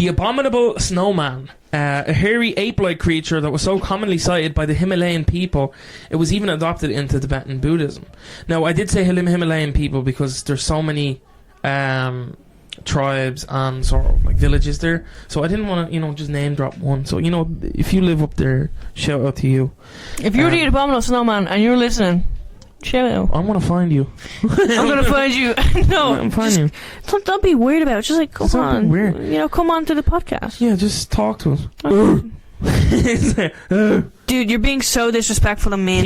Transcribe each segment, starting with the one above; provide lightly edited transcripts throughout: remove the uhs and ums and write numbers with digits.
The Abominable Snowman, a hairy ape-like creature that was so commonly sighted by the Himalayan people, it was even adopted into Tibetan Buddhism. Now, I did say Himalayan people because there's so many tribes and sort of like villages there, so I didn't want to, just name drop one. So, if you live up there, shout out to you. If you're the Abominable Snowman and you're listening, shout out. I'm gonna find you. I'm gonna find you. No, I'm finding you. Don't be weird about it. Just like come on, weird. Come on to the podcast. Yeah, just talk to us. Dude, you're being so disrespectful and mean.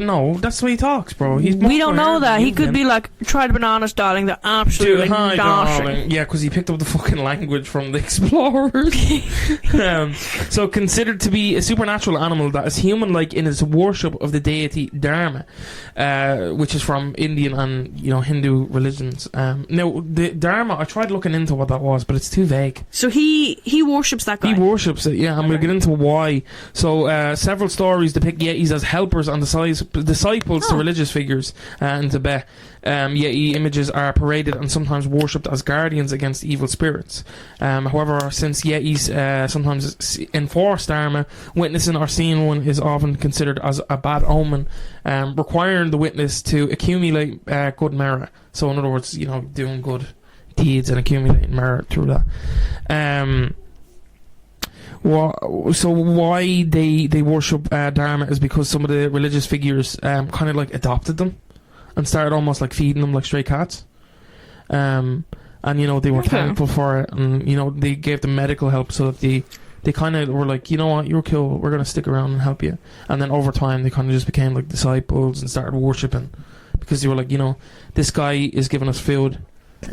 No, that's the way he talks, bro. We don't know that. He could be like, try the bananas, darling. They're absolutely hi, dashing. darling. Yeah, because he picked up the fucking language from the explorers. So considered to be a supernatural animal that is human-like in its worship of the deity Dharma, which is from Indian and Hindu religions. Now, the Dharma, I tried looking into what that was, but it's too vague. So he worships that guy. He worships it, yeah, and we'll get into why. So several stories depict yetis as helpers and disciples to religious figures in Tibet. Yeti images are paraded and sometimes worshipped as guardians against evil spirits. However, since yetis sometimes enforce Dharma, witnessing or seeing one is often considered as a bad omen, requiring the witness to accumulate good merit. So in other words, doing good deeds and accumulating merit through that. So why they worship Dharma is because some of the religious figures kind of like adopted them and started almost like feeding them like stray cats, and they were thankful for it, and they gave them medical help so that they kind of were like, what, you're cool, we're gonna stick around and help you. And then over time they kind of just became like disciples and started worshipping because they were like, this guy is giving us food.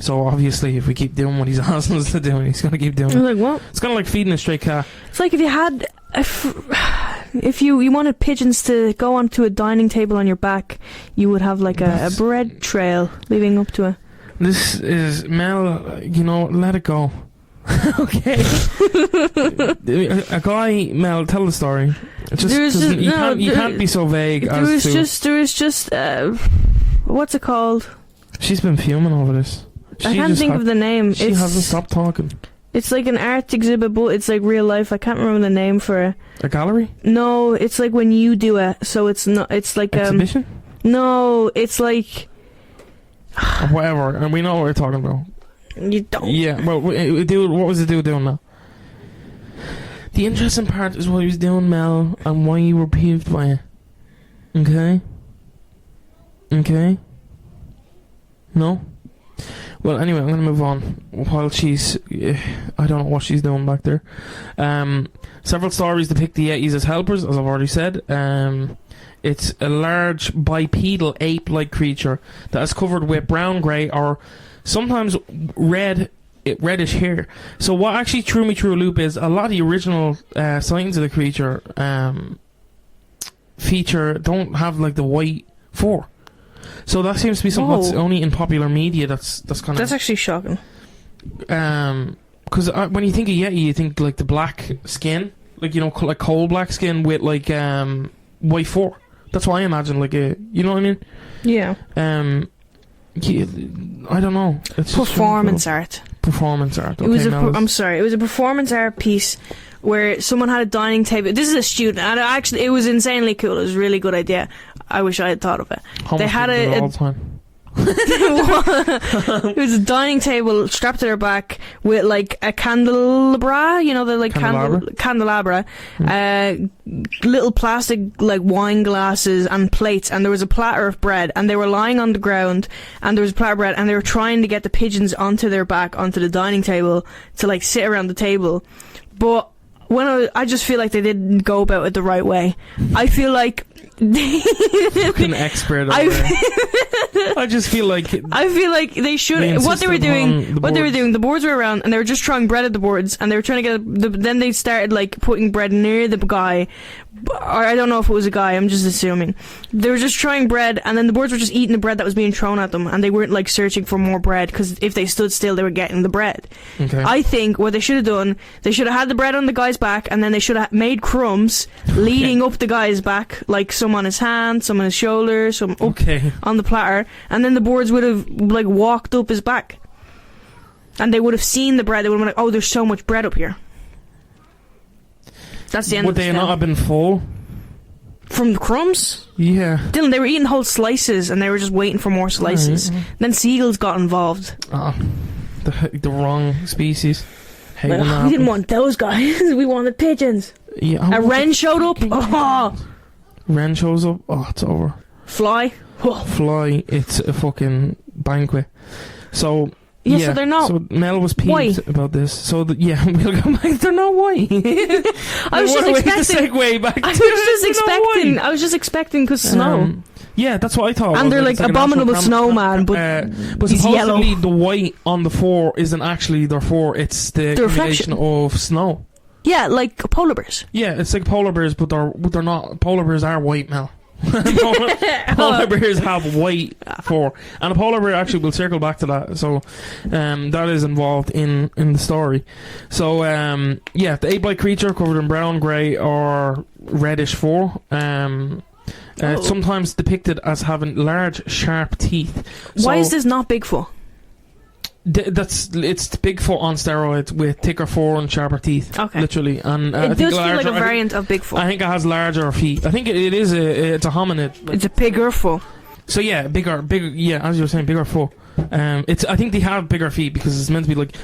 So obviously, if we keep doing what he's asking us to do, he's gonna keep doing it. Like what? It's kind of like feeding a stray cat. It's like if you had, if you wanted pigeons to go onto a dining table on your back, you would have like a bread trail leading up to it. This is Mel. Let it go. Okay. A guy, Mel, tell the story. You can't be so vague. There was just what's it called? She's been fuming over this. I can't think of the name. She hasn't stopped talking. It's like an art exhibit, but it's like real life. I can't remember the name for it. A gallery? No, it's like when you do it. So it's not. It's like exhibition. No, it's like whatever, and we know what we're talking about. You don't. Yeah. Well, dude, what was the dude doing now? The interesting part is what he was doing, Mel, and why you were peeved by it. Okay. No. Well, anyway, I'm going to move on while she's... I don't know what she's doing back there. Several stories depict the yetis as helpers, as I've already said. It's a large bipedal ape-like creature that is covered with brown, grey, or sometimes reddish hair. So what actually threw me through a loop is a lot of the original sightings of the creature don't have like the white fur. So that seems to be something that's only in popular media. That's kind of... That's actually shocking. Because when you think of yeti, you think like the black skin, like like coal black skin with like white fur. That's why I imagine like a, you know what I mean? Yeah. I don't know. It's performance art. Performance art. Okay, I'm sorry. It was a performance art piece where someone had a dining table. This is a student, and it was insanely cool. It was a really good idea. I wish I had thought of it. They had all the time. It was a dining table strapped to their back with like a candelabra, candelabra, little plastic like wine glasses and plates, and there was a platter of bread, and they were lying on the ground, and there was a platter of bread, and they were trying to get the pigeons onto their back onto the dining table to like sit around the table, but I just feel like they didn't go about it the right way. I feel like fucking expert. I just feel like they should. What they were doing, the boards were around, and they were just throwing bread at the boards, and they were trying to get. Then they started like putting bread near the guy, or I don't know if it was a guy. I'm just assuming they were just throwing bread, and then the boards were just eating the bread that was being thrown at them, and they weren't like searching for more bread, because if they stood still, they were getting the bread. Okay. I think what they should have done, they should have had the bread on the guy's back, and then they should have made crumbs leading up the guy's back, like some on his hand, some on his shoulder, some up on the platter, and then the boards would have like walked up his back. And they would have seen the bread. They would have been like, oh, there's so much bread up here. That's the end Would of the they film. not have been full? From the crumbs? Yeah. Dylan, they were eating whole slices and they were just waiting for more slices. Then seagulls got involved. Oh, the wrong species. Hate Like, when that we didn't happens. want those guys. We wanted pigeons. Yeah, A wren showed up. Oh, Wren shows up. Oh, it's over. fly. Oh. Fly. It's a fucking banquet. So. Yeah, so they're not So Mel was peeved white. about this. So yeah, we'll go back. They're not white. I was just expecting. Segue back. I was to it. just They're not expecting. white. I was just expecting because snow. Yeah, that's what I thought. And they're It's like an Abominable actual Snowman, but but he's supposedly yellow. the white on the fore isn't actually their fore. It's the accumulation reflection. of snow. Yeah, like polar bears. Yeah, it's like polar bears, but they're not. Polar bears are white, Mel. Polar bears have white fur, and a polar bear actually will circle back to that. So that is involved in the story. So yeah, the ape-like creature covered in brown, grey, or reddish fur. Sometimes depicted as having large, sharp teeth. Why So is this not Bigfoot? it's Bigfoot on steroids with thicker fur and sharper teeth. Okay. Literally, and I It think does feel like a larger- variant of I Bigfoot. think it has larger feet. I think it is it's a hominid. It's a bigger foot. So yeah, bigger. Yeah, as you were saying, bigger foot. I think they have bigger feet because it's meant to be like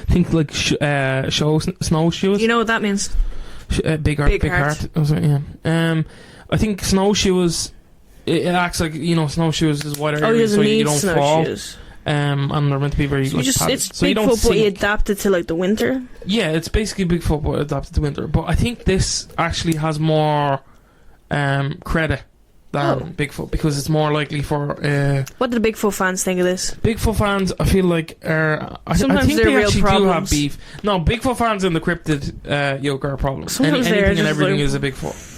snowshoes. You know what that means? Bigger, Big big heart. heart. Oh, sorry, yeah. I think snowshoes. It acts like snowshoes is wider Oh, he area doesn't so you need don't fall. snowshoes. And they're meant to be very So like padded. it's So you don't Bigfoot, but you sink. adapted to like the winter. Yeah, it's basically Bigfoot but adapted to winter. But I think this actually has more credit than Bigfoot because it's more likely for What did the Bigfoot fans think of this? Bigfoot fans. I feel like I Sometimes think they're they real actually do have problems. beef. No, Bigfoot fans in the cryptid yoke are a problem. Sometimes they're Anything and just everything like- is a Bigfoot.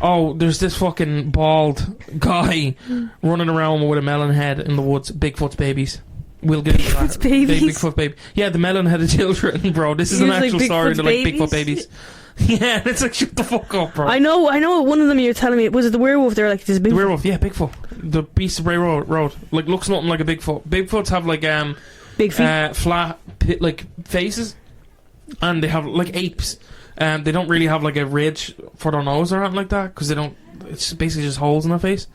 Oh, there's this fucking bald guy running around with a melon head in the woods. Bigfoot's babies. We'll get into that. Bigfoot's babies? Bigfoot baby. Yeah, the melon-headed children, bro. This is an Yours like actual story. Bigfoot's They're like babies? Bigfoot babies. Yeah, it's like shut the fuck up, bro. I know. One of them you're telling me was it the werewolf? They're like this big. The werewolf, yeah, Bigfoot. The Beast of Bray Road. Like looks nothing like a Bigfoot. Bigfoots have like Big feet. flat like faces, and they have like apes. They don't really have like a ridge for their nose or anything like that because they don't. It's basically just holes in their face.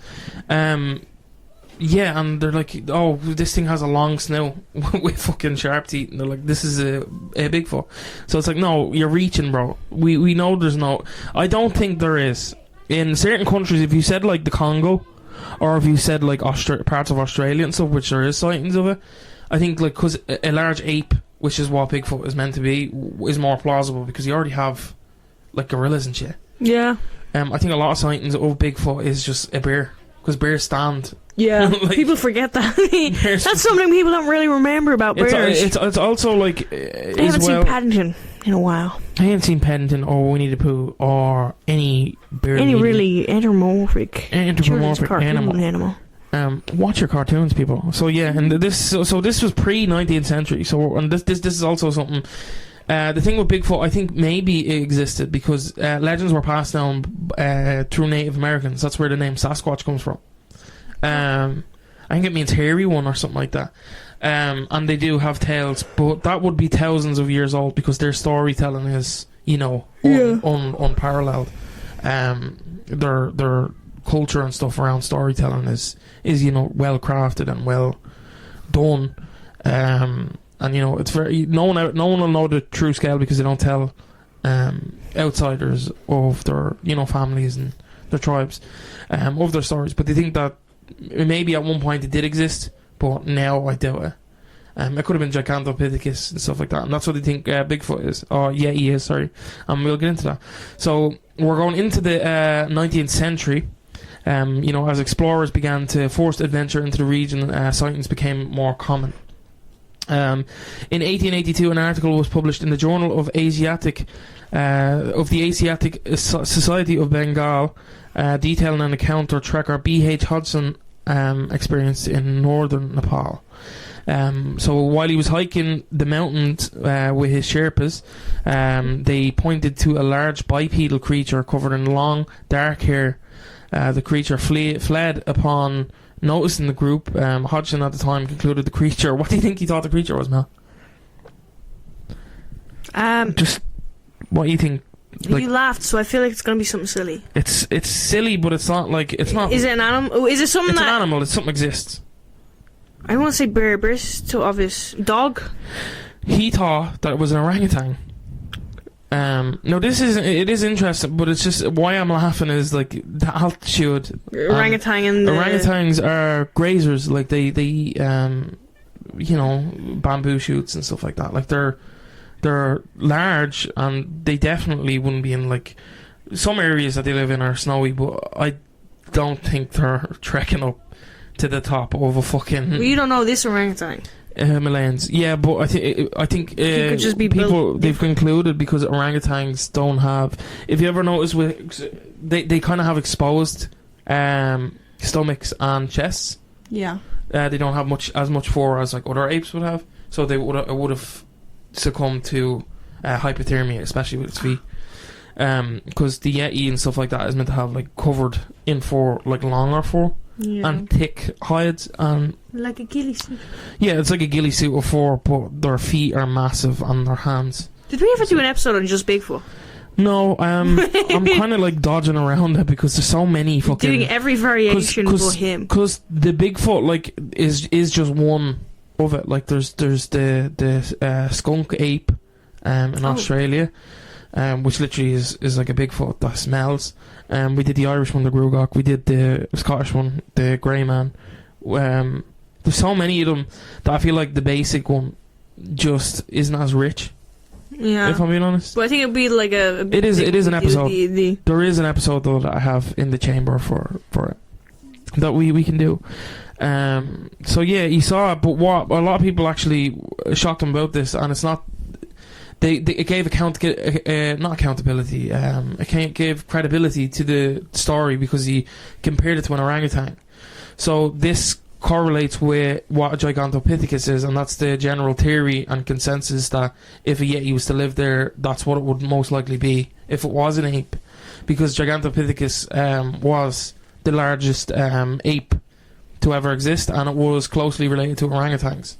Yeah, and they're like, oh, this thing has a long snout with fucking sharp teeth, and they're like, this is a Bigfoot. So it's like, no, you're reaching, bro. We know there's no. I don't think there is. In certain countries, if you said like the Congo, or if you said like parts of Australia and stuff, which there is sightings of it, I think like because a large ape, which is what Bigfoot is meant to be, is more plausible because you already have like gorillas and shit. Yeah. I think a lot of sightings of Bigfoot is just a bear because bears stand. Yeah. Like- People forget that. Bears- That's something people don't really remember about bears. It's also like I haven't seen Paddington in a while. I haven't seen Paddington or Winnie the Pooh or any bear. Any media. really anthropomorphic Anthropomorphic cartoon animal. Watch your cartoons, people. So yeah, and this was pre 19th century. So and this is also something. The thing with Bigfoot, I think maybe it existed because legends were passed down through Native Americans. That's where the name Sasquatch comes from. I think it means hairy one or something like that. And they do have tales, but that would be thousands of years old because their storytelling is, unparalleled. Their culture and stuff around storytelling is well crafted and well done. And it's very no one will know the true scale because they don't tell outsiders of their families and their tribes of their stories. But they think that maybe at one point it did exist, but now I doubt it. It could have been Gigantopithecus and stuff like that, and that's what they think Bigfoot is, or Yeti is. Sorry, and we'll get into that. So we're going into the 19th century. As explorers began to forced adventure into the region, sightings became more common. In 1882, an article was published in the Journal of the Asiatic Society of Bengal, detailing an encounter tracker B.H. Hudson experienced in northern Nepal. So while he was hiking the mountains with his Sherpas, they pointed to a large bipedal creature covered in long, dark hair. The creature fled upon noticing the group. Hodgson at the time concluded the creature... What do you think he thought the creature was, Mel? Just what you think? Like, you laughed, so I feel like it's gonna be something silly. It's silly, but it's not like it's not. Is it an animal? Is it something It's that? an animal. It's something exists. I want to say bear. Bear's too obvious. Dog. He thought that it was an orangutan. No, it is interesting, but it's just why I'm laughing is like the altitude. Orangutan and orangutans are grazers, like they eat, bamboo shoots and stuff like that. Like they're large, and they definitely wouldn't be in like some areas that they live in are snowy, but I don't think they're trekking up to the top of a fucking. Well, you don't know this orangutan. Himalayas, yeah, but I think could just be people they've concluded because orangutans don't have. If you ever notice, they kind of have exposed stomachs and chests. Yeah. They don't have as much fur as like other apes would have, so they would have succumbed to hypothermia, especially with its feet. Because the yeti and stuff like that is meant to have like covered in fur, like longer fur. Yeah. And thick hides and like a ghillie suit. Yeah, it's like a ghillie suit of fur, but their feet are massive on their hands. Did we ever do an episode on just Bigfoot? No, I'm kind of like dodging around it because there's so many fucking doing every variation but him. Because the Bigfoot like is just one of it. Like there's the skunk ape in Australia. Which literally is like a Bigfoot that smells. We did the Irish one, the Grugok. We did the Scottish one, the Grey Man. There's so many of them that I feel like the basic one just isn't as rich. Yeah. If I'm being honest. But I think it'd be like a it is an episode. There is an episode though that I have in the chamber for it that we can do. So yeah, you saw it, but what a lot of people actually shocked him about this, and it's not. It gave not accountability. It gave credibility to the story because he compared it to an orangutan. So this correlates with what a Gigantopithecus is, and that's the general theory and consensus that if a yeti was to live there, that's what it would most likely be if it was an ape, because Gigantopithecus was the largest ape to ever exist, and it was closely related to orangutans.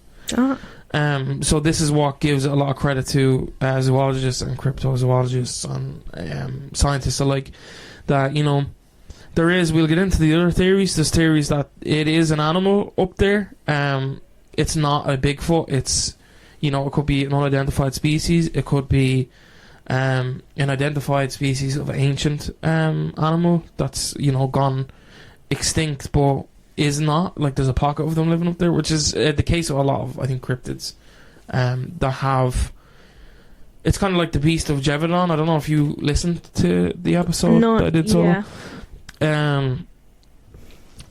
So this is what gives a lot of credit to zoologists and cryptozoologists and scientists alike, that we'll get into the other theories. There's theories that it is an animal up there. It's not a Bigfoot. It's it could be an unidentified species. It could be an identified species of ancient animal that's gone extinct, but is not, like there's a pocket of them living up there, which is the case of a lot of, I think, cryptids that have. It's kind of like the Beast of Jevedon. I don't know if you listened to the episode that I did solo. Yeah.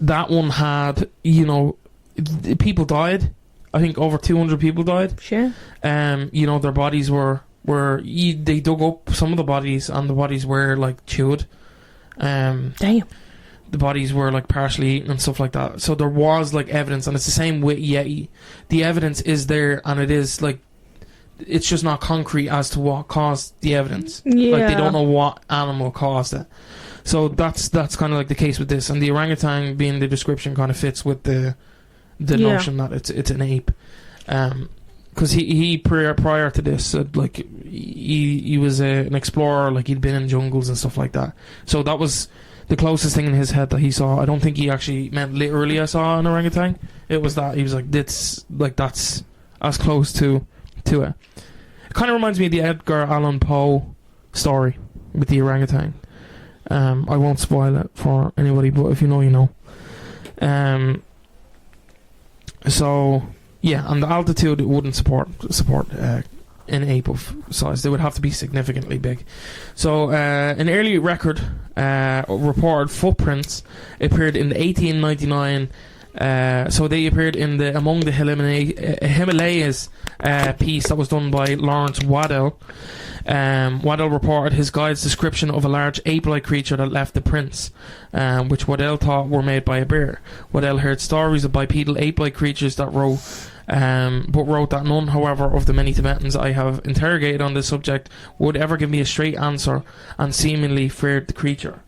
That one had, people died. I think over 200 people died. Sure. Their bodies were they dug up some of the bodies, and the bodies were like chewed. Damn. The bodies were like partially eaten and stuff like that. So there was like evidence, and it's the same with Yeti. The evidence is there, and it is like, it's just not concrete as to what caused the evidence. Yeah. Like they don't know what animal caused it. So that's kind of like the case with this, and the orangutan being the description kind of fits with the notion that it's an ape. Because he prior to this, like he was an explorer, like he'd been in jungles and stuff like that. So that was the closest thing in his head that he saw. I don't think he actually meant literally I saw an orangutan. It was that he was like, that's as close to it. It kind of reminds me of the Edgar Allan Poe story with the orangutan. I won't spoil it for anybody, but if you know, you know. So yeah, and the altitude wouldn't support an ape of size. They would have to be significantly big. So an early record reported footprints appeared in 1899. So they appeared in the Among the Himalayas piece that was done by Lawrence Waddell. Waddell reported his guide's description of a large ape-like creature that left the prints, which Waddell thought were made by a bear. Waddell heard stories of bipedal ape-like creatures that but wrote that none, however, of the many Tibetans I have interrogated on this subject would ever give me a straight answer, and seemingly feared the creature.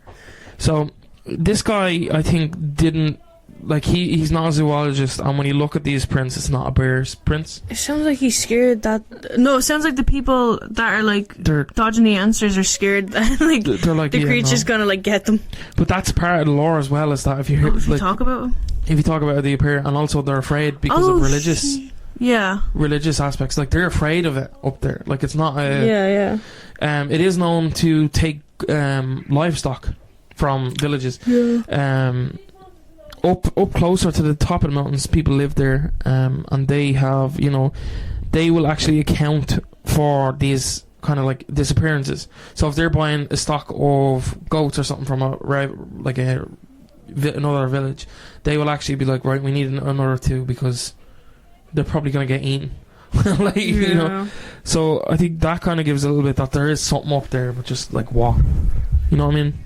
So this guy, I think, didn't like he's not a zoologist, and when you look at these prints, it's not a bear's prints. It sounds like he's scared that. No, it sounds like the people that are like They're dodging the answers are scared that like they're like, the yeah, creature's no. gonna like get them. But that's part of the lore as well. Is that if you hear If you like talk about it. if you talk about how they appear, and also they're afraid because of religious. Yeah. Religious aspects, like they're afraid of it up there. Like it's not a. Yeah. It is known to take livestock from villages. Yeah. Up closer to the top of the mountains, people live there, and they have, they will actually account for these kind of like disappearances. So if they're buying a stock of goats or something from another village, they will actually be like, right, we need another two because they're probably going to get eaten. So I think that kind of gives a little bit that there is something up there, but just like what, you know what I mean?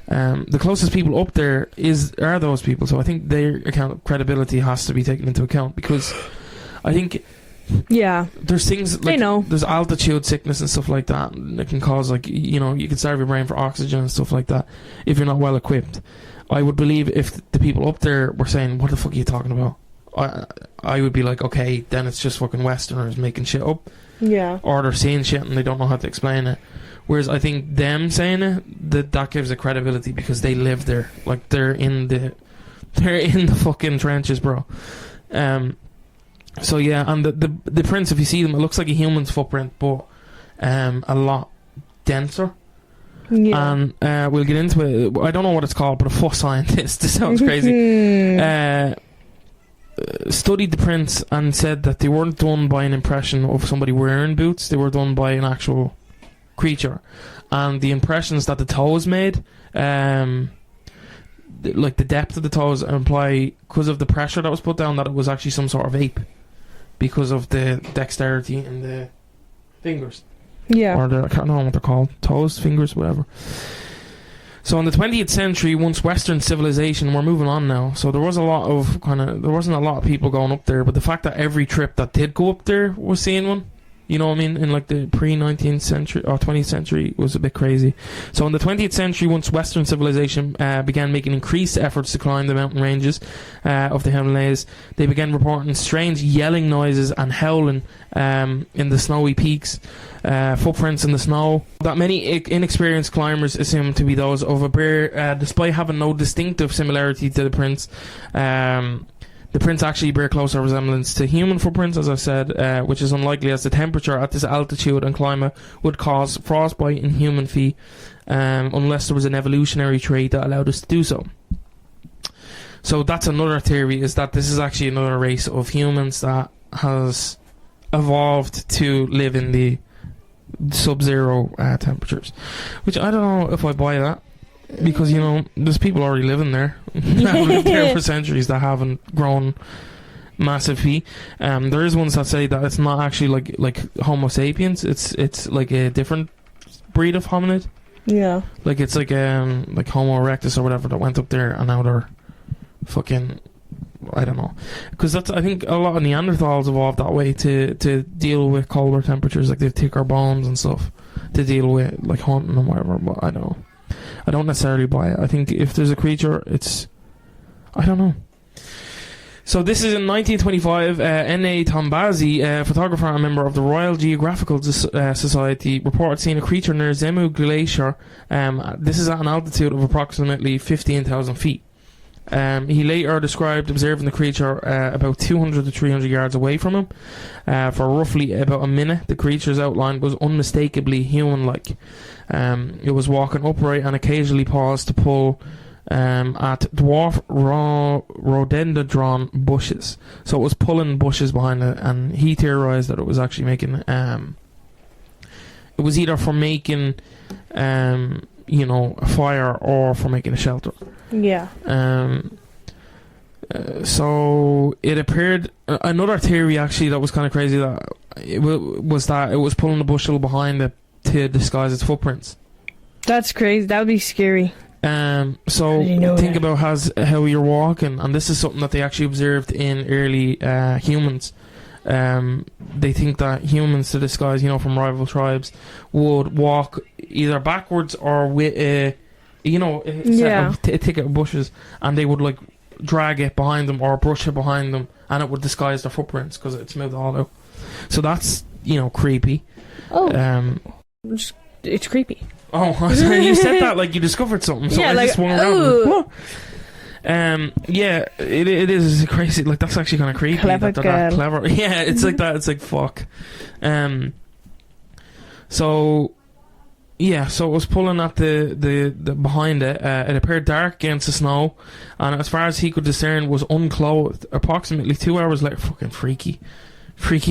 The closest people up there are those people, so I think their credibility has to be taken into account, because I think there's things like there's altitude sickness and stuff like that that can cause, like, you can starve your brain for oxygen and stuff like that if you're not well equipped. I would believe if the people up there were saying, what the fuck are you talking about, I would be like, okay, then it's just fucking Westerners making shit up, or they're seeing shit and they don't know how to explain it. Whereas I think them saying it, that gives it credibility because they live there. Like they're in the fucking trenches, bro. So yeah, and the prints, if you see them, it looks like a human's footprint, but a lot denser. Yeah. And we'll get into it. I don't know what it's called, but a foot scientist. This sounds crazy. Studied the prints and said that they weren't done by an impression of somebody wearing boots. They were done by an actual creature, and the impressions that the toes made, like the depth of the toes, imply, because of the pressure that was put down, that it was actually some sort of ape, because of the dexterity in the fingers. Or I can't know what they're called, toes, fingers, whatever. So in the 20th century, once Western civilization, we're moving on now, so there wasn't a lot of people going up there, but the fact that every trip that did go up there was seeing one, you know what I mean, in like the pre-19th century or 20th century, was a bit crazy. So in the 20th century, once Western civilization began making increased efforts to climb the mountain ranges of the Himalayas, they began reporting strange yelling noises and howling in the snowy peaks, footprints in the snow that many inexperienced climbers assumed to be those of a bear, despite having no distinctive similarity to the prints. The prints actually bear closer resemblance to human footprints, as I said, which is unlikely, as the temperature at this altitude and climate would cause frostbite in human feet, unless there was an evolutionary trait that allowed us to do so. So that's another theory, is that this is actually another race of humans that has evolved to live in the sub-zero temperatures, which I don't know if I buy that. Because, there's people already living there that have lived there for centuries that haven't grown massive feet. There is ones that say that it's not actually like Homo sapiens. It's like a different breed of hominid. Yeah. Like it's like Homo erectus or whatever that went up there, and now they're fucking, I don't know. Because I think a lot of Neanderthals evolved that way to deal with colder temperatures. Like they have thicker bones and stuff to deal with like hunting and whatever. But I don't know. I don't necessarily buy it. I think if there's a creature, I don't know. So this is in 1925. N.A. Tombazi, a photographer and member of the Royal Geographical Society, reported seeing a creature near Zemu Glacier. This is at an altitude of approximately 15,000 feet. He later described observing the creature about 200 to 300 yards away from him. For roughly about a minute, the creature's outline was unmistakably human-like. It was walking upright and occasionally paused to pull at dwarf rhododendron bushes. So it was pulling bushes behind it, and he theorized that it was actually making... it was either for making, a fire or for making a shelter. Yeah. So it appeared... another theory, actually, that was kind of crazy, that it was pulling the bushel behind it to disguise its footprints. That's crazy. That would be scary. So think about how you're walking, and this is something that they actually observed in early humans. They think that humans, to disguise, from rival tribes, would walk either backwards or with a ticket of bushes, and they would drag it behind them or brush it behind them, and it would disguise their footprints because it smoothed all out. So that's, creepy. Oh. It's creepy. Oh, sorry, you said that like you discovered something. So I just swung around. Yeah, it is crazy. Like, that's actually kind of creepy. Clever that girl. Clever. Yeah, it's like that. It's like, fuck. So it was pulling at the behind it. It appeared dark against the snow, and as far as he could discern, was unclothed. Approximately 2 hours later, fucking freaky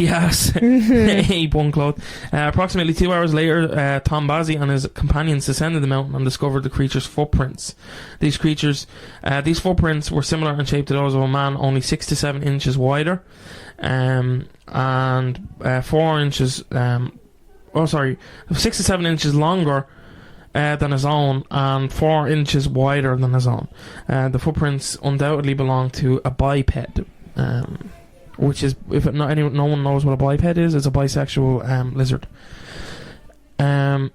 ass. Ape unclothed. Approximately 2 hours later, Tom Bazzi and his companions descended the mountain and discovered the creature's footprints. These footprints were similar in shape to those of a man, only 6 to 7 inches wider, and 4 inches. 6 to 7 inches longer than his own, and 4 inches wider than his own. The footprints undoubtedly belong to a biped, which is, no one knows what a biped is, it's a bisexual lizard. No,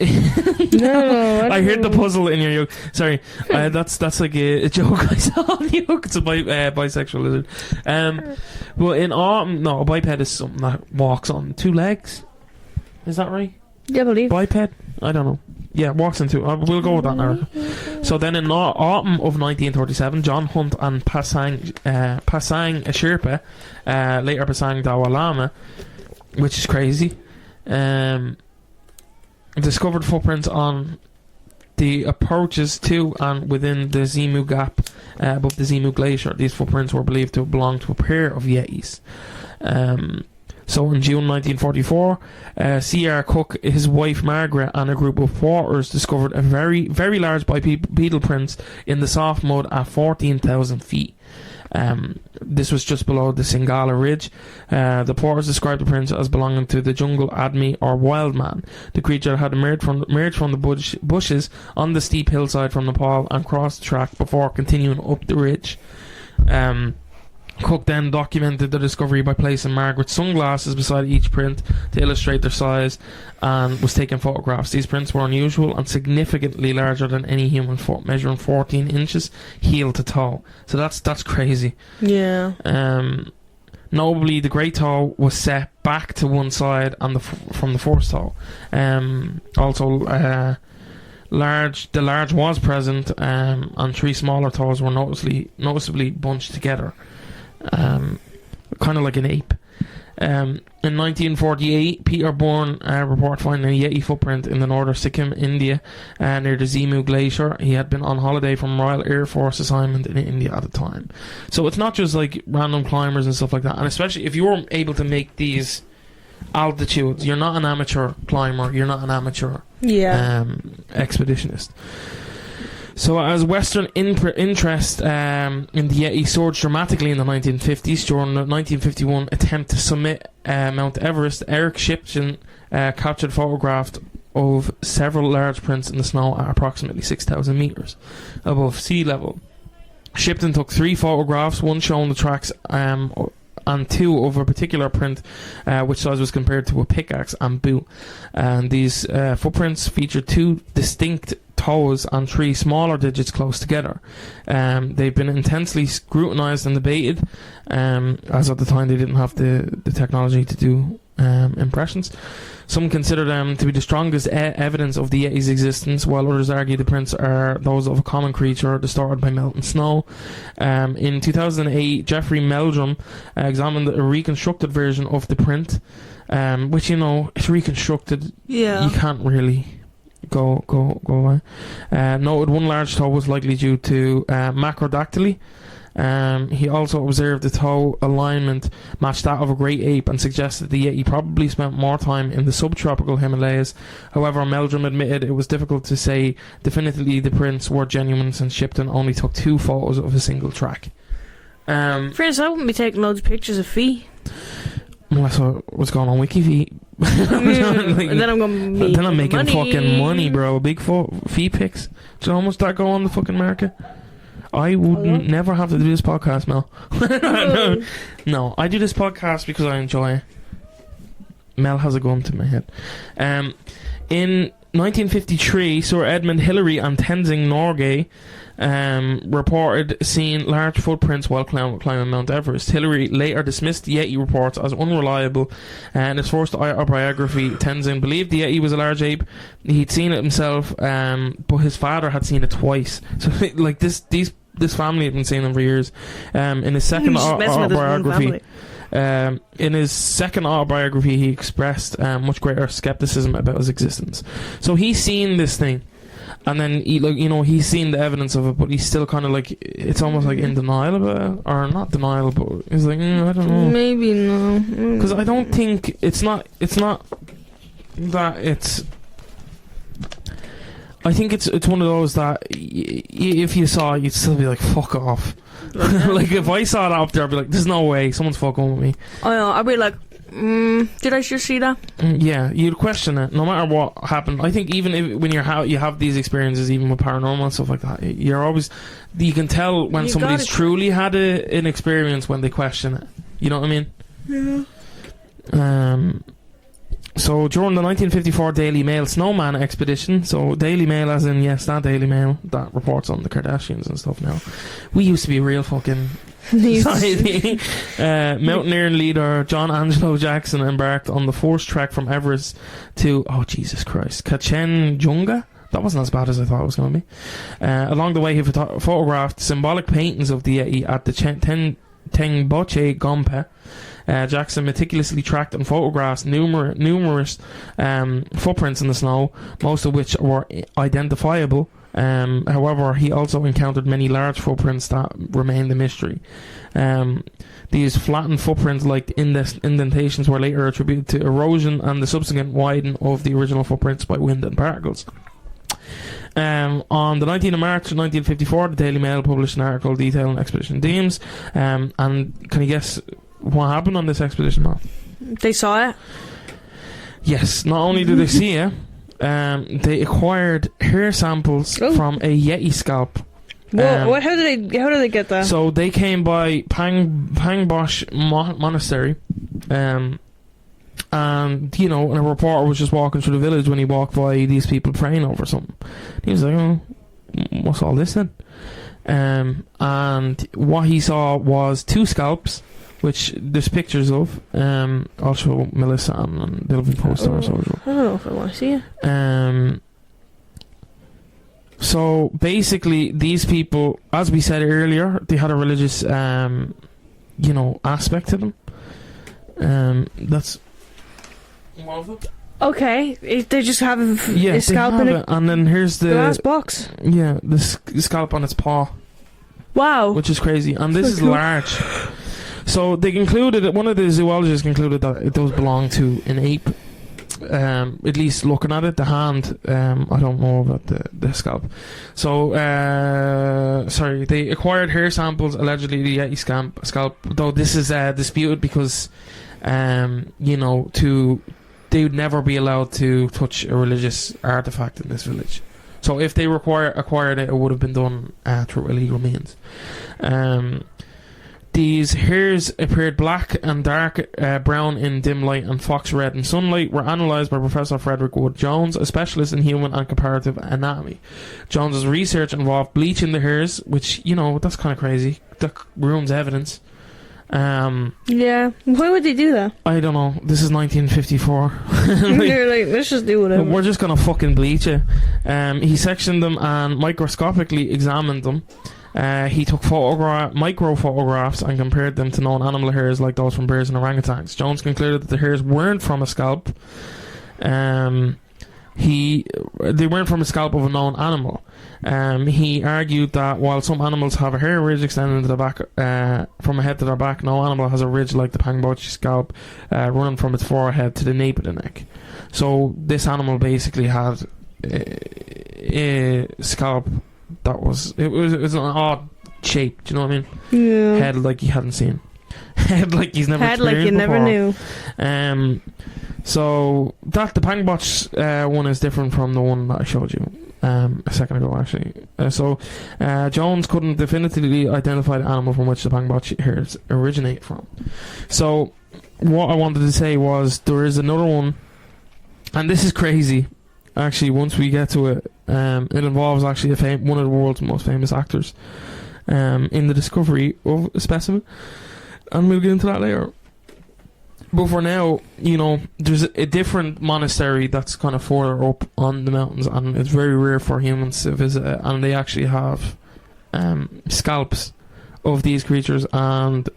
I heard the puzzle in your yoke. Sorry, that's like a joke I saw on the yoke. It's a bisexual lizard. Well, in autumn, no, a biped is something that walks on 2 legs. Is that right? Yeah, I believe. Biped? I don't know. Yeah, walks into. We'll go with that now. So then in autumn of 1937, John Hunt and Pasang Sherpa, later Pasang Dawa Lama, which is crazy, discovered footprints on the approaches to and within the Zimu Gap above the Zimu Glacier. These footprints were believed to belong to a pair of yetis. So in June 1944, C.R. Cook, his wife Margaret, and a group of porters discovered a very, very large bipedal prints in the soft mud at 14,000 feet. This was just below the Singala Ridge. The porters described the prints as belonging to the jungle admi or wild man. The creature had emerged from the bushes on the steep hillside from Nepal and crossed the track before continuing up the ridge. Cook then documented the discovery by placing Margaret's sunglasses beside each print to illustrate their size, and was taking photographs. These prints were unusual and significantly larger than any human foot, measuring 14 inches heel to toe. So that's crazy. Yeah. Notably, the great toe was set back to one side from the first toe. Also, the large was present, and 3 smaller toes were noticeably bunched together. Kind of like an ape. In 1948, Peter Bourne reported finding a yeti footprint in the northern Sikkim, India, near the Zimu Glacier. He had been on holiday from Royal Air Force assignment in India at the time. So it's not just like random climbers and stuff like that. And especially if you're able to make these altitudes, you're not an amateur climber, you're not an amateur expeditionist. So as Western interest in the Yeti surged dramatically in the 1950s, during the 1951 attempt to summit Mount Everest, Eric Shipton captured photographs of several large prints in the snow at approximately 6,000 metres above sea level. Shipton took 3 photographs, one showing the tracks and 2 of a particular print, which size was compared to a pickaxe and boot. And these footprints featured 2 distinct toes and 3 smaller digits close together. They've been intensely scrutinized and debated, as at the time they didn't have the technology to do impressions. Some consider them to be the strongest evidence of the Yeti's existence, while others argue the prints are those of a common creature distorted by melting snow. In 2008, Jeffrey Meldrum examined a reconstructed version of the print, which, it's reconstructed. Yeah. You can't really go away. Noted one large toe was likely due to macrodactyly. He also observed the toe alignment matched that of a great ape and suggested the Yeti probably spent more time in the subtropical Himalayas. However, Meldrum admitted it was difficult to say definitively the prints were genuine, since Shipton only took 2 photos of a single track. Friends, I wouldn't be taking loads of pictures of feet. Well, that's what's going on WikiFeet. And then I'm making money. fucking money, bro. Big feet pics. Do you know how much that go on the fucking market? I would never have to do this podcast, Mel. No, I do this podcast because I enjoy it. Mel has a gun to my head. In 1953, Sir Edmund Hillary and Tenzing Norgay reported seeing large footprints while climbing Mount Everest. Hillary later dismissed the Yeti reports as unreliable. In his first autobiography, Tenzing believed the Yeti was a large ape. He'd seen it himself, but his father had seen it twice. So, like, this family had been seeing them for years. In his second autobiography, he expressed much greater skepticism about his existence. So he's seen this thing, and then he's seen the evidence of it, but he's still kind of like, it's almost like in denial about it, or not denial, but he's like, I don't know. Maybe no, because I don't think it's not that it's. I think it's one of those that if you saw it, you'd still be like, fuck off. Like, if I saw that up there, I'd be like, there's no way, someone's fucking with me. I know, I'd be like, did I just see that? Yeah, you'd question it, no matter what happened. I think even when you have these experiences, even with paranormal and stuff like that, you can tell when somebody's truly had an experience when they question it. You know what I mean? Yeah. So during the 1954 Daily Mail Snowman expedition, so Daily Mail as in, yes, that Daily Mail that reports on the Kardashians and stuff now. We used to be a real fucking society. Mountaineering leader John Angelo Jackson embarked on the forced trek from Everest to, oh Jesus Christ, Kanchenjunga? That wasn't as bad as I thought it was going to be. Along the way, he photographed symbolic paintings of the Yeti at the Tengboche Gompe. Jackson meticulously tracked and photographed numerous footprints in the snow, most of which were identifiable. However, he also encountered many large footprints that remained a mystery. These flattened footprints, like indentations, were later attributed to erosion and the subsequent widening of the original footprints by wind and particles. On the 19th of March 1954, the Daily Mail published an article detailing expedition themes. And can you guess what happened on this expedition, Matt? They saw it? Yes, not only did they see it, they acquired hair samples from a Yeti scalp. How did they get that? So they came by Pangbosh Monastery, and and a reporter was just walking through the village when he walked by these people praying over something. He was like, "Oh, what's all this then?" And what he saw was two scalps, which there's pictures of. I'll show Melissa and they'll be posted on our social. I don't know if I want to see it. So basically, these people, as we said earlier, they had a religious, aspect to them. That's one of them. Okay, they just have a scalp in it. And then here's the last box. Yeah, the scalp on its paw. Wow. Which is crazy. And this is large. So they concluded that one of the zoologists concluded that it does belong to an ape. At least looking at it, the hand, I don't know about the scalp. So, they acquired hair samples, allegedly the Yeti scalp, though this is disputed because, they would never be allowed to touch a religious artifact in this village. So if they acquired it, it would have been done through illegal means. These hairs appeared black and dark brown in dim light and fox red in sunlight, were analysed by Professor Frederick Wood Jones, a specialist in human and comparative anatomy. Jones's research involved bleaching the hairs, which, that's kind of crazy. That ruins evidence. Yeah. Why would they do that? I don't know. This is 1954. They're like, let's just do whatever. We're just going to fucking bleach it. He sectioned them and microscopically examined them. He took micro photographs and compared them to known animal hairs like those from bears and orangutans. Jones concluded that the hairs weren't from a scalp. They weren't from a scalp of a known animal. He argued that while some animals have a hair ridge extending to the back, from a head to their back, no animal has a ridge like the Pangboche scalp running from its forehead to the nape of the neck. So this animal basically had a scalp that was an odd shape. Do you know what I mean? Yeah. Head like you hadn't seen. Head like he's never. Head like you before. Never knew. So that the Pangboche one is different from the one that I showed you a second ago, actually. Jones couldn't definitively identify the animal from which the Pangboche hairs originate from. So what I wanted to say was there is another one, and this is crazy. actually, once we get to it, it involves actually one of the world's most famous actors in the discovery of a specimen, and we'll get into that later. But for now, you know, there's a different monastery that's kind of further up on the mountains, and it's very rare for humans to visit it, and they actually have scalps of these creatures and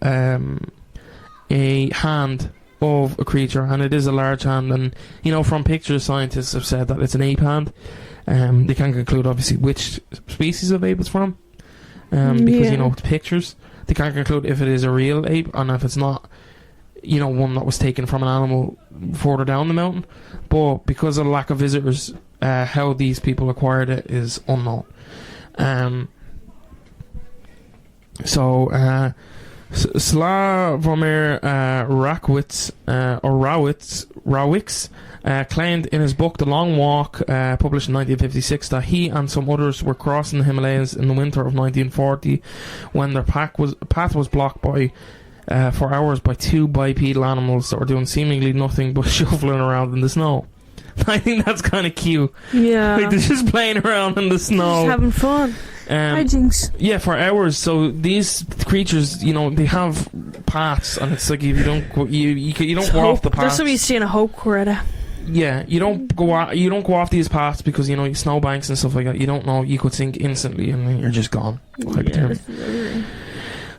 a hand of a creature, and it is a large hand, and you know, from pictures, scientists have said that it's an ape hand. They can't conclude obviously which species of ape it's from, because you know, the pictures, they can't conclude if it is a real ape and if it's not, you know, one that was taken from an animal further down the mountain. But because of the lack of visitors, how these people acquired it is unknown. Slavomir Rawicz claimed in his book The Long Walk, published in 1956, that he and some others were crossing the Himalayas in the winter of 1940 when their path was blocked for hours by two bipedal animals that were doing seemingly nothing but shuffling around in the snow. I think that's kind of cute. Yeah. Like, they're just playing around in the snow. Just having fun. Hijinks. Yeah, for hours. So these creatures, you know, they have paths, and it's like if you don't go, you don't go off the path. There's somebody seeing a hope, Coretta. Yeah, you don't go off these paths because, you know, snowbanks and stuff like that. You don't know, you could sink instantly and then you're just gone.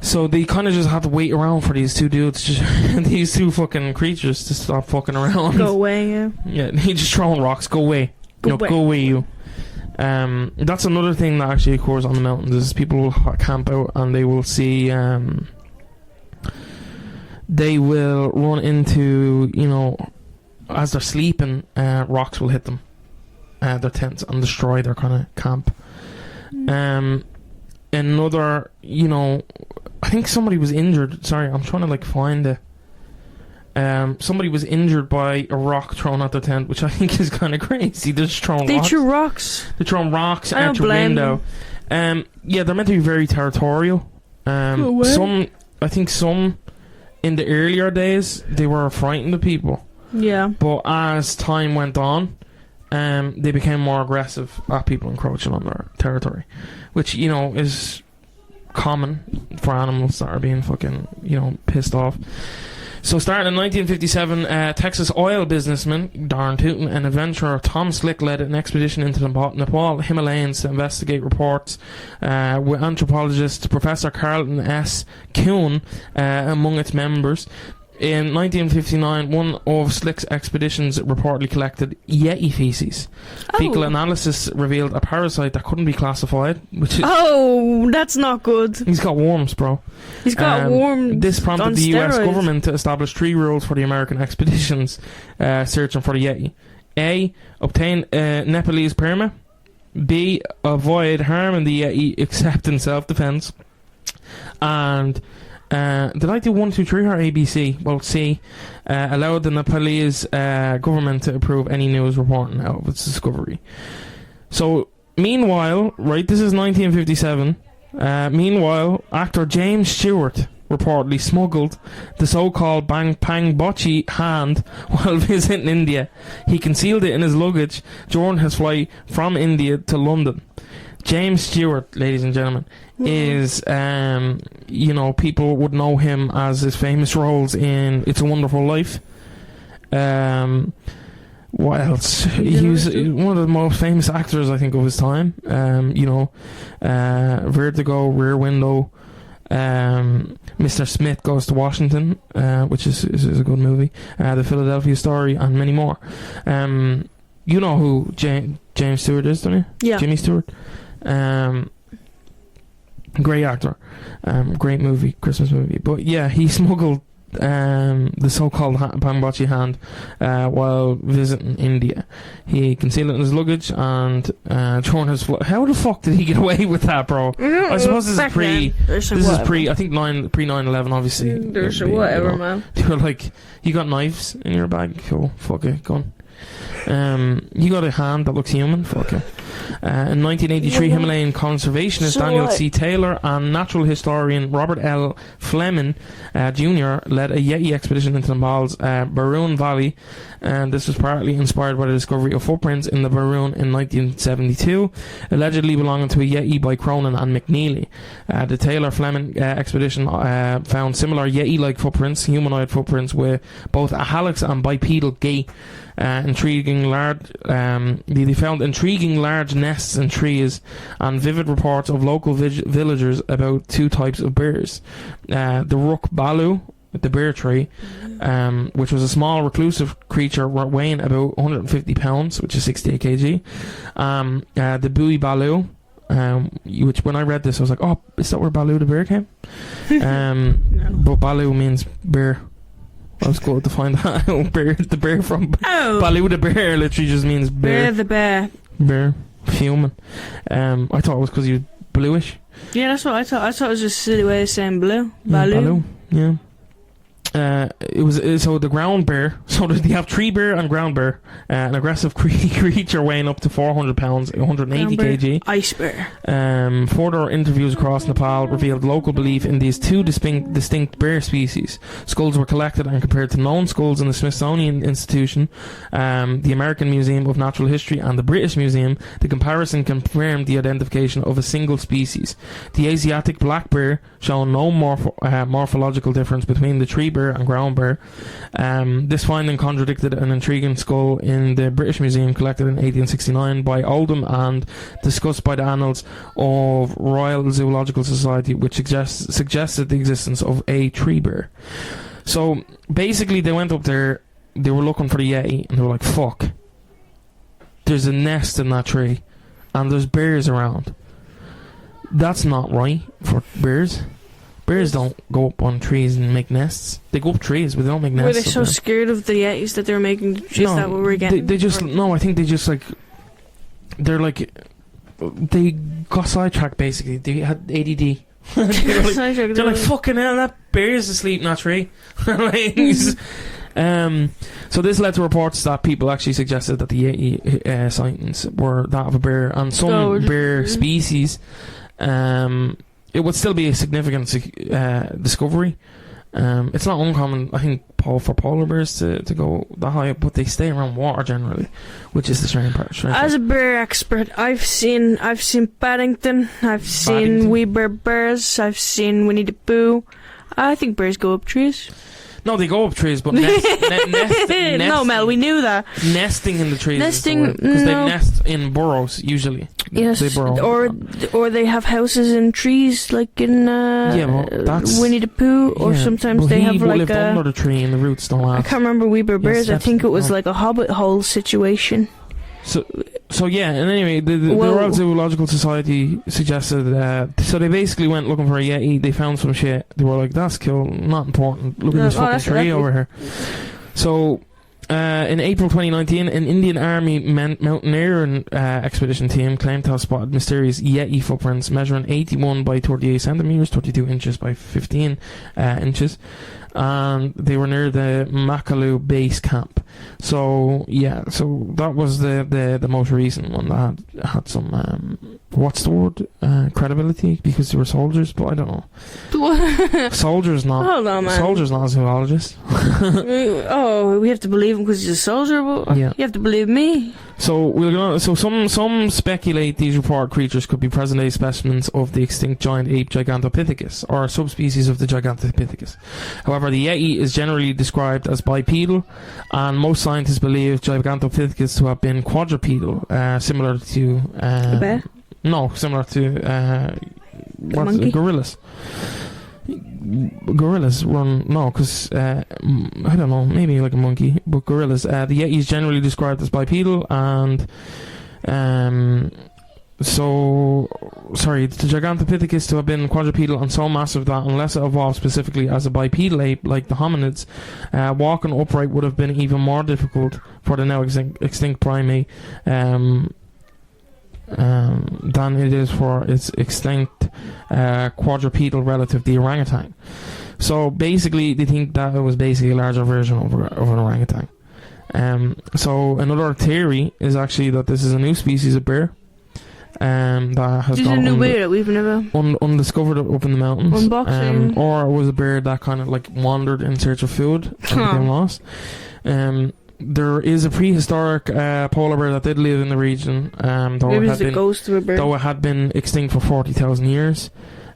So they kind of just have to wait around for these two dudes, these two fucking creatures, to stop fucking around. Go away, yeah. Yeah, he just throwing rocks. Go away. Go away, you. That's another thing that actually occurs on the mountains, is people will camp out and they will see, they will run into, you know, as they're sleeping, rocks will hit them, their tents, and destroy their kind of camp. Another, you know, I think somebody was injured. Sorry, I'm trying to like find it. Somebody was injured by a rock thrown at their tent, which I think is kind of crazy. They're just throwing rocks. They threw rocks. They're throwing rocks out your window. Yeah, they're meant to be very territorial. Some in the earlier days, they were frightened of people. Yeah. But as time went on, they became more aggressive at people encroaching on their territory, which, you know, is common for animals that are being fucking, you know, pissed off. So starting in 1957, Texas oil businessman Darn Tootin and adventurer Tom Slick led an expedition into the Nepal Himalayas to investigate reports, with anthropologist Professor Carlton S. Kuhn among its members. In 1959, one of Slick's expeditions reportedly collected yeti feces. Fecal analysis revealed a parasite that couldn't be classified, which is... Oh, that's not good. He's got worms, bro. He's got worms. This prompted the steroids. US government to establish 3 rules for the American expeditions searching for the yeti. A. Obtain a Nepalese permit. B. Avoid harming the yeti except in self-defense. And... did I do 1, 2, 3 or ABC? Well, C. Allowed the Nepalese government to approve any news reporting out of its discovery. So, meanwhile, right, this is 1957. Meanwhile, actor James Stewart reportedly smuggled the so-called Pangbochi hand while visiting India. He concealed it in his luggage during his flight from India to London. James Stewart, ladies and gentlemen, is, you know, people would know him as his famous roles in It's a Wonderful Life. What else? He was one of the most famous actors, I think, of his time. You know, Vertigo, Rear Window, Mr. Smith Goes to Washington, which is a good movie. The Philadelphia Story, and many more. You know who James Stewart is, don't you? Yeah. Jimmy Stewart. Great actor, great movie, Christmas movie. But yeah, he smuggled the so-called Pangbochi hand while visiting India. He concealed it in his luggage and thrown his how the fuck did he get away with that, bro? I suppose this is pre. This is pre. I think pre 9/11, obviously. There's whatever, you know, man. They were like, you got knives in your bag? Cool, fuck it, gun. You got a hand that looks human? Fuck it. In 1983, Himalayan conservationist Daniel C. Taylor and natural historian Robert L. Fleming Jr. led a yeti expedition into Nepal's Barun Valley, and this was partly inspired by the discovery of footprints in the Barun in 1972, allegedly belonging to a yeti by Cronin and McNeely. The Taylor-Fleming expedition found similar yeti-like footprints, humanoid footprints, with both a hallux and bipedal gait. They found intriguing large nests in trees and vivid reports of local villagers about two types of bears. The Ruk Balu, the bear tree, which was a small reclusive creature weighing about 150 pounds, which is 68 kg. The Bui Balu, which when I read this I was like, oh, is that where Balu the bear came? No. But Balu means bear. I was going to find that out. The bear from Balu the bear literally just means bear. Bear the bear. Bear. Human. I thought it was because he was bluish. Yeah, that's what I thought. I thought it was just a silly way of saying blue. Balu. Yeah, Balu. Yeah. It was so the ground bear. So they have tree bear and ground bear, an aggressive creature weighing up to 400 pounds, 180 kg. Ice bear. Further interviews across Nepal revealed local belief in these two distinct bear species. Skulls were collected and compared to known skulls in the Smithsonian Institution, the American Museum of Natural History, and the British Museum. The comparison confirmed the identification of a single species. The Asiatic black bear showed no morphological difference between the tree bear and ground bear. This finding contradicted an intriguing skull in the British Museum collected in 1869 by Oldham and discussed by the Annals of Royal Zoological Society, which suggested the existence of a tree bear. So basically they went up there, they were looking for the yeti, and they were like, fuck, there's a nest in that tree and there's bears around. That's not right for bears. Bears don't go up on trees and make nests. They go up trees, but they don't make nests. Were they so scared of the yetis that they were making? Is that what we're getting? They just no. I think they just like they got sidetracked. Basically, they had ADD. they're like fucking hell. That bear's asleep in that tree. So this led to reports that people actually suggested that the yeti sightings were that of a bear, and some bear species. It would still be a significant discovery. It's not uncommon, I think, for polar bears to go that high up, but they stay around water generally, which is the strange part. As a bear expert, I've seen Paddington, I've seen wee bears, I've seen Winnie the Pooh. I think bears go up trees. No, they go up trees, but nesting. No, Mel, we knew that. Nesting in the trees. Nesting, because they nest in burrows usually. Yes, they burrow. or they have houses in trees, like in Winnie the Pooh. Or sometimes they have like a under the tree and the roots don't last. I can't remember wee bears. I think it was like a hobbit hole situation. So yeah, and anyway, the Royal Zoological Society suggested so they basically went looking for a yeti. They found some shit. They were like, that's cool, not important. Look at this fucking tree over here. So in April 2019, an Indian Army mountaineering expedition team claimed to have spotted mysterious yeti footprints measuring 81 by 38 centimeters, 22 inches by 15 inches, and they were near the Makalu base camp. So yeah, so that was the most recent one that had some what's the word, credibility, because they were soldiers, but I don't know. Soldiers not. Hold on, man. Soldiers not a zoologist. Oh, we have to believe him because he's a soldier. But yeah. You have to believe me. So some speculate these reported creatures could be present-day specimens of the extinct giant ape Gigantopithecus, or a subspecies of the Gigantopithecus. However, the yeti is generally described as bipedal, and most scientists believe Gigantopithecus to have been quadrupedal, similar to a bear. No, similar to gorillas. Gorillas run because I don't know, maybe like a monkey, but gorillas. The yeti is generally described as bipedal, and the Gigantopithecus to have been quadrupedal and so massive that unless it evolved specifically as a bipedal ape like the hominids, walking upright would have been even more difficult for the now extinct primate than it is for its extinct quadrupedal relative, the orangutan. So basically they think that it was basically a larger version of an orangutan. So another theory is actually that this is a new species of bear, that has This is a gone new bear that we've never... undiscovered up in the mountains. Unboxing. Or it was a bear that kind of like wandered in search of food and became lost. There is a prehistoric polar bear that did live in the region. Maybe it's a ghost of a bear. Though it had been extinct for 40,000 years.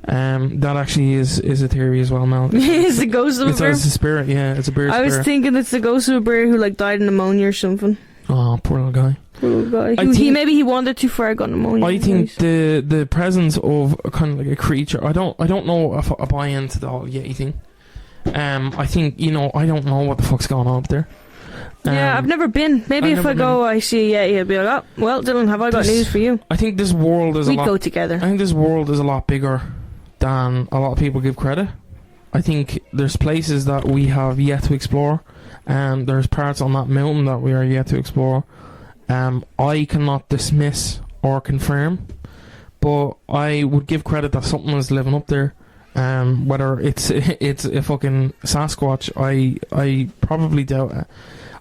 That actually is a theory as well, Mel. It's the ghost of a bear? It's a spirit, yeah. It's a bear I was thinking it's the ghost of a bear who like died of pneumonia or something. Oh, poor little guy. Poor little guy. Maybe he wandered too far, got pneumonia. I think the presence of a kind of like a creature. I don't know if I buy into the whole yeti thing. I think I don't know what the fuck's going on up there. Yeah, I've never been. Maybe if I go, I see a yeti, I'll be like, oh, well, Dylan, have I got news for you? I think this world is We'd go together. I think this world is a lot bigger than a lot of people give credit. I think there's places that we have yet to explore, and there's parts on that mountain that we are yet to explore. I cannot dismiss or confirm, but I would give credit that something is living up there. Whether it's a fucking Sasquatch, I probably doubt it.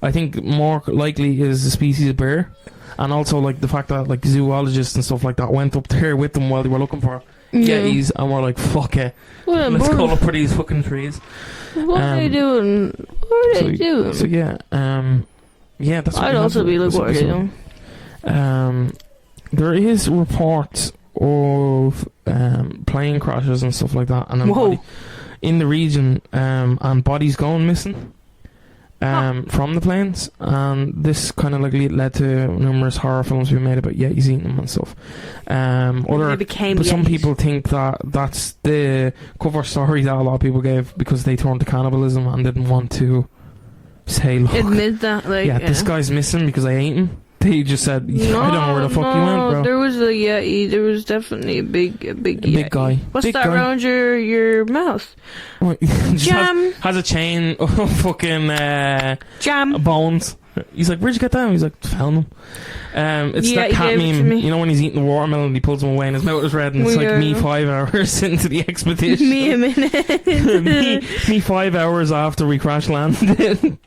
I think more likely is a species of bear, and also like the fact that like zoologists and stuff like that went up there with them while they were looking for yetis, and we're like, fuck it, let's go look for these fucking trees. What are they doing? What are they doing? So yeah, that's. I'd also be like, what are they doing? There is reports of plane crashes and stuff like that, and then in the region, and bodies going missing. From the planes, and this kind of like led to numerous horror films being made about yetis eating them and stuff. But some people think that that's the cover story that a lot of people gave because they turned to cannibalism and didn't want to say, look, admit that, this guy's missing because I ate him. They just said, I don't know where the fuck you went, bro. There was a yeti. There was definitely a big yeti. Big guy. What's big that guy. Around your mouth? Jam. Has a chain of fucking jam bones. He's like, where'd you get that? He's like, found them. It's that cat meme. You know when he's eating the watermelon and he pulls them away and his mouth is red, and it's like me 5 hours into the expedition. Me a minute. me 5 hours after we crash landed.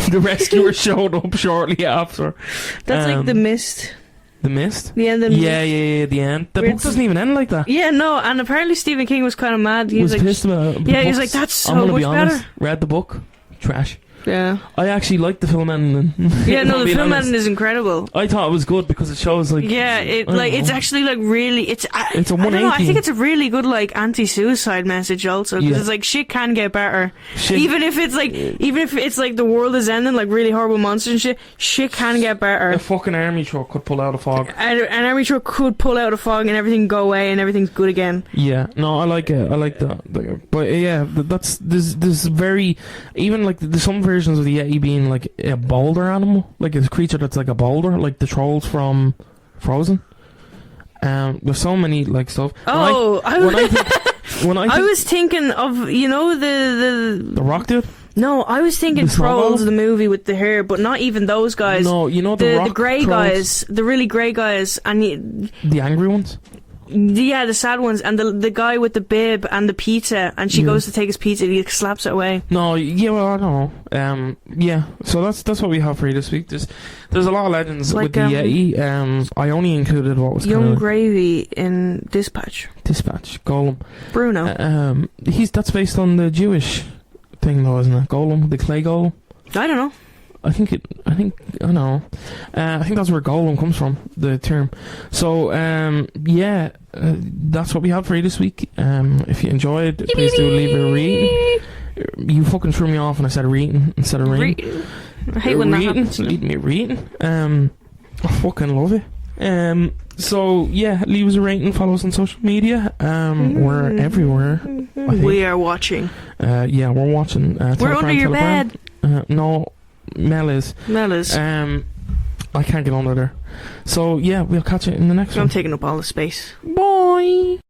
The rescuer showed up shortly after. That's like The Mist. The Mist? The end of Yeah, the end. The book doesn't even end like that. Yeah, no, and apparently Stephen King was kind of mad. He was like, pissed about it. Yeah, he was like, that's so I'm gonna much be honest, better. Read the book. Trash. Yeah. I actually liked the film ending. Yeah, no, the film ending is incredible. I thought it was good because it shows like... Yeah, it's actually like really... It's a 180. I think it's a really good like anti-suicide message also, because it's like shit can get better. Even if it's like the world is ending, like really horrible monsters and shit can get better. A fucking army truck could pull out a fog. An army truck could pull out a fog and everything go away and everything's good again. Yeah, no, I like it. I like that. But yeah, that's this very... Even like there's some versions of the yeti being like a boulder animal, like a creature that's like a boulder, like the trolls from Frozen. There's so many like stuff. I was thinking of the Rock dude. No, I was thinking Trolls, the movie with the hair, but not even those guys. No, the grey guys, the really grey guys, and the angry ones. Yeah, the sad ones, and the guy with the bib and the pizza, and she goes to take his pizza, and he slaps it away. No, yeah, well, I don't know. Yeah, so that's what we have for you this week. There's a lot of legends like, with the yeti. I only included what was Young Gravy in Dispatch, Golem, Bruno. That's based on the Jewish thing though, isn't it? Golem, the clay golem. I don't know. I think that's where golem comes from, the term. So that's what we have for you this week. If you enjoyed, please do leave a rating. You fucking threw me off and I said reading instead of rating. I hate when that happens. Leave me a rating. I fucking love it. So yeah, leave us a rating, follow us on social media. We're everywhere. We are watching. Yeah, we're watching. We're under your bed. No. Mel is. I can't get under there. So yeah, we'll catch you in the next one. I'm taking up all the space. Bye.